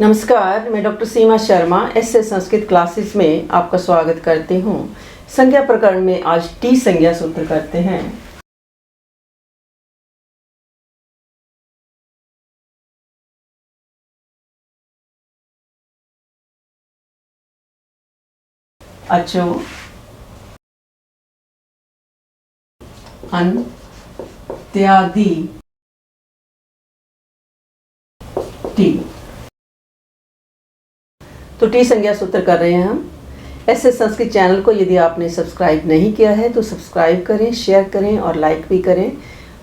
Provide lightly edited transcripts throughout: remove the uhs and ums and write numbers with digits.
नमस्कार, मैं डॉक्टर सीमा Sharma S Sanskrit classes में आपका स्वागत करती हूँ। संज्ञा प्रकरण में आज टी संज्ञा सूत्र करते हैं। अचो, अंत्यादि टी। तो टी संज्ञा सूत्र कर रहे हैं हम। ऐसे संस्कृत चैनल को यदि आपने सब्सक्राइब नहीं किया है तो सब्सक्राइब करें, शेयर करें और लाइक भी करें।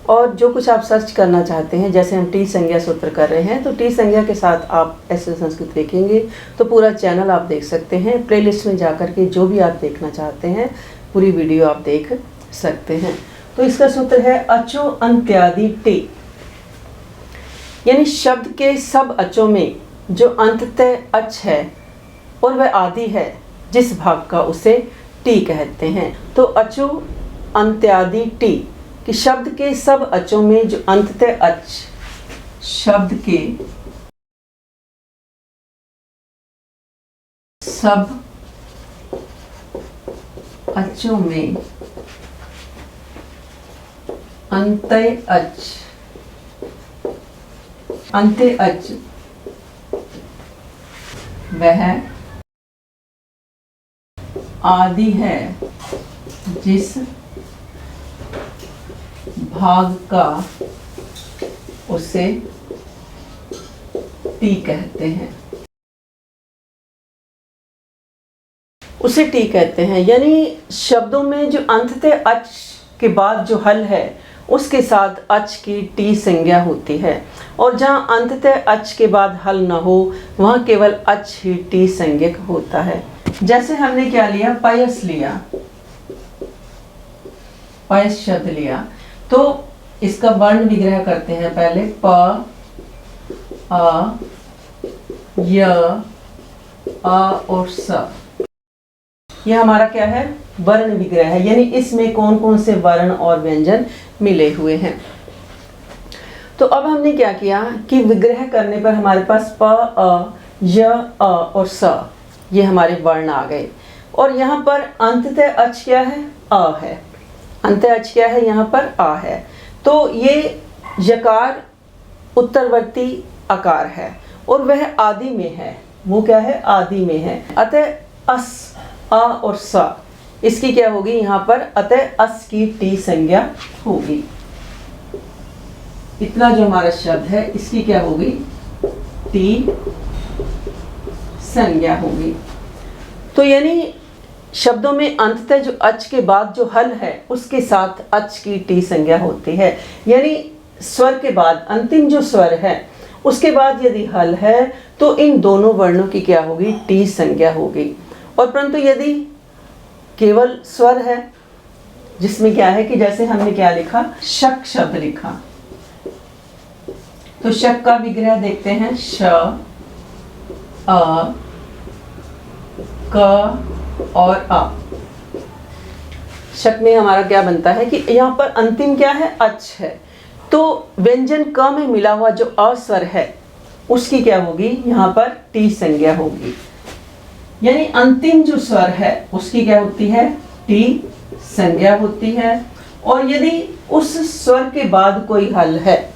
और जो कुछ आप सर्च करना चाहते हैं, जैसे हम टी संज्ञा सूत्र कर रहे हैं, तो टी संज्ञा के साथ आप ऐसे संस्कृत देखेंगे तो पूरा चैनल आप देख सकते हैं। प्लेलिस्ट में जाकर के जो भी आप देखना चाहते हैं पूरी वीडियो आप देख सकते हैं। तो इसका सूत्र है अचो अंत्यादि टी, यानी शब्द के सब अचों में जो अंततः अच है और वह आदि है जिस भाग का, उसे टी कहते हैं। तो अचो अंत्यादि टी कि शब्द के सब अचों में जो अंततः अच, शब्द के सब अचों में अंत्य अच वह आदि है जिस भाग का, उसे टी कहते हैं। उसे टी कहते हैं, यानी शब्दों में जो अंततः अच के बाद जो हल है उसके साथ अच की टी संज्ञा होती है, और जहाँ अंततः अच के बाद हल न हो वहाँ केवल अच ही टी संज्ञक होता है। जैसे हमने क्या लिया, पयस लिया, पयस शब्द लिया, तो इसका वर्ण विग्रह करते हैं पहले। प, अ, य, अ और स। यह हमारा क्या है, वर्ण विग्रह है, यानी इसमें कौन कौन से वर्ण और व्यंजन मिले हुए हैं। तो अब हमने क्या किया कि विग्रह करने पर हमारे पास प, अ, य, अ और स ये हमारे वर्ण आ गए। और यहाँ पर अंततः अच क्या है, अ है। अंततः अच क्या है, यहाँ पर आ है। तो ये यकार उत्तरवर्ती आकार है और वह आदि में है। वो क्या है, आदि में है। अतः अस, अ और स, इसकी क्या होगी यहाँ पर, अतः अस की टी संज्ञा होगी। इतना जो हमारा शब्द है इसकी क्या होगी, टी संज्ञा होगी। तो यानी शब्दों में अंततः जो अच के बाद जो हल है उसके साथ अच की टी संज्ञा होती है, यानी स्वर के बाद अंतिम जो स्वर है उसके बाद यदि हल है तो इन दोनों वर्णों की क्या होगी, टी संज्ञा होगी। और परंतु यदि केवल स्वर है, जिसमें क्या है कि जैसे हमने क्या लिखा, शक शब्द लिखा, तो शक का विग्रह देखते हैं, श, अ, क और अ। शक में हमारा क्या बनता है कि यहाँ पर अंतिम क्या है, अच है, तो व्यंजन क में मिला हुआ जो अ स्वर है उसकी क्या होगी, यहाँ पर टी संज्ञा होगी। यानी अंतिम जो स्वर है उसकी क्या होती है, टी संज्ञा होती है। और यदि उस स्वर के बाद कोई हल है,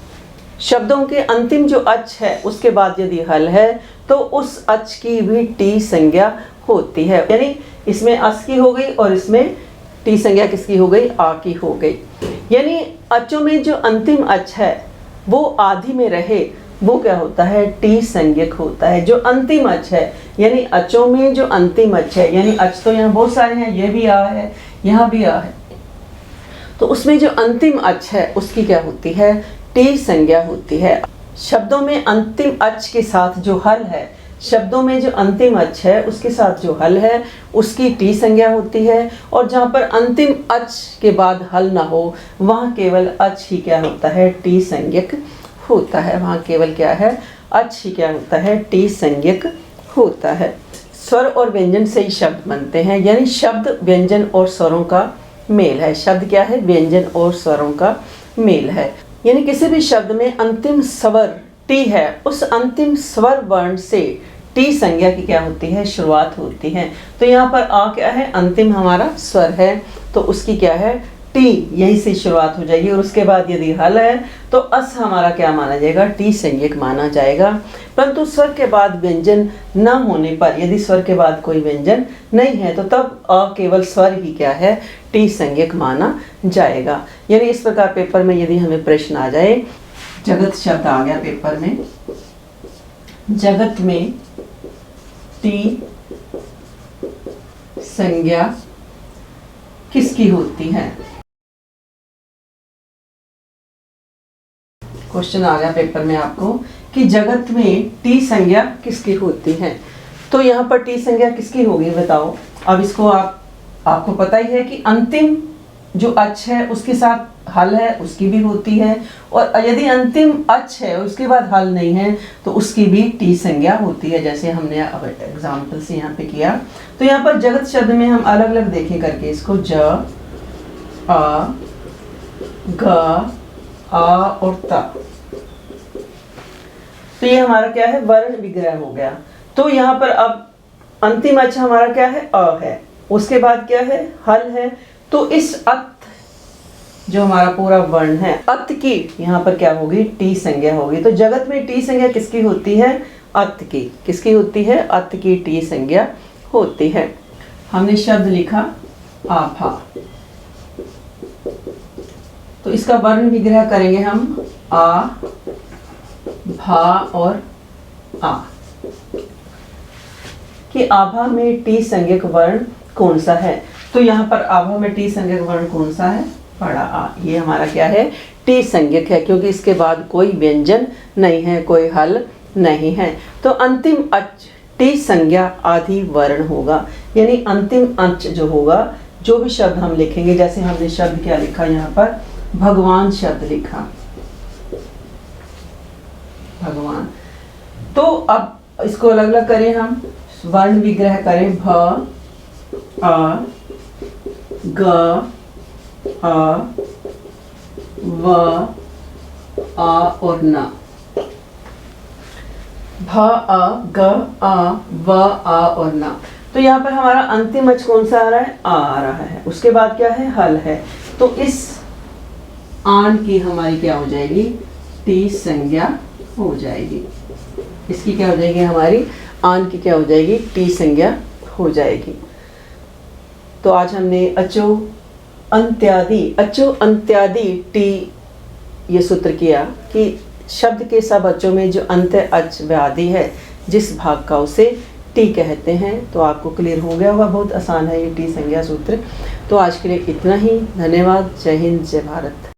शब्दों के अंतिम जो अच है उसके बाद यदि हल है तो उस अच की भी टी संज्ञा होती है। यानी इसमें अस की हो गई और इसमें टी संज्ञा किसकी हो गई, आ की हो गई। यानी अचों में जो अंतिम अच है वो आदि में रहे, वो क्या होता है, टी संज्ञक होता है। जो अंतिम अच है, यानी अचों में जो अंतिम अच है, यानी अच तो यहाँ बहुत सारे हैं, ये भी आ है, यहाँ भी आ है, तो उसमें जो अंतिम अच है उसकी क्या होती है, टी संज्ञा होती है। शब्दों में अंतिम अच के साथ जो हल है, शब्दों में जो अंतिम अच है उसके साथ जो हल है उसकी टी संज्ञा होती है। और जहाँ पर अंतिम अच के बाद हल ना हो वहाँ केवल अच ही क्या होता है, टी संज्ञक होता है। वहाँ केवल क्या है, अच ही क्या होता है, टी संज्ञक होता है। स्वर और व्यंजन से ही शब्द बनते हैं, यानी शब्द व्यंजन और स्वरों का मेल है। शब्द क्या है, व्यंजन और स्वरों का मेल है। यानी किसी भी शब्द में अंतिम स्वर टी है, उस अंतिम स्वर वर्ण से टी संज्ञा की क्या होती है, शुरुआत होती है। तो यहाँ पर आ क्या है, अंतिम हमारा स्वर है, तो उसकी क्या है, टी, यहीं से शुरुआत हो जाएगी। और उसके बाद यदि हल है तो अस हमारा क्या माना जाएगा, टी संज्ञक माना जाएगा। परंतु स्वर के बाद व्यंजन न होने पर, यदि स्वर के बाद कोई व्यंजन नहीं है तो तब अ केवल स्वर ही क्या है, टी संज्ञक माना जाएगा। यानी इस प्रकार पेपर में यदि हमें प्रश्न आ जाए, जगत शब्द आ गया पेपर में, जगत में टी संज्ञा किसकी होती है। क्वेश्चन आ गया पेपर में आपको कि जगत में टी संज्ञा किसकी होती है। तो यहाँ पर टी संज्ञा किसकी होगी बताओ। अब इसको आपको पता ही है कि अंतिम जो अच है उसके साथ हल है, उसकी भी होती है, और यदि अंतिम अच है और उसके बाद हल नहीं है तो उसकी भी टी संज्ञा होती है, जैसे हमने अब एग्जाम्पल से यहाँ पे किया। तो यहाँ पर जगत शब्द में हम अलग अलग देखें करके इसको, ज, आ, ग, आ और ता। तो ये हमारा क्या है, वर्ण विग्रह हो गया। तो यहाँ पर अब अंतिम अच हमारा क्या है, अ है, उसके बाद क्या है, हल है। तो इस अत जो हमारा पूरा वर्ण है, अत की यहाँ पर क्या होगी, टी संज्ञा होगी। तो जगत में टी संज्ञा किसकी होती है, अत की। किसकी होती है, अत की टी संज्ञा होती है। हमने शब्द लिखा आभा, तो इसका वर्ण विग्रह करेंगे हम, आ, भा और आ, कि आभा में टी संज्ञक वर्ण कौन सा है। तो यहाँ पर आभा में टी संज्ञक वर्ण कौन सा है, बड़ा आ। ये हमारा क्या है, टी संज्ञक है, क्योंकि इसके बाद कोई व्यंजन नहीं है, कोई हल नहीं है। तो अंतिम अच टी संज्ञा आदि वर्ण होगा, यानी अंतिम अच जो होगा, जो भी शब्द हम लिखेंगे, जैसे हमने शब्द क्या लिखा यहाँ पर, भगवान शब्द लिखा, भगवान। तो अब इसको अलग अलग करें हम, वर्ण विग्रह करें, भ, आ, ग, आ, व, आ और न। भ, आ, ग, आ, व, आ और न। तो यहाँ पर हमारा अंतिम अच कौन सा आ रहा है, आ रहा है। उसके बाद क्या है, हल है। तो इस आन की हमारी क्या हो जाएगी, टी संज्ञा हो जाएगी। इसकी क्या हो जाएगी, हमारी आन की क्या हो जाएगी, टी संज्ञा हो जाएगी। तो आज हमने अचो अंत्यादि टी ये सूत्र किया कि शब्द के सब अचों में जो अंत्य अच व्याधि है, जिस भाग का उसे टी कहते हैं। तो आपको क्लियर हो गया होगा, बहुत आसान है ये टी संज्ञा सूत्र। तो आज के लिए इतना ही, धन्यवाद। जय हिंद, जय भारत।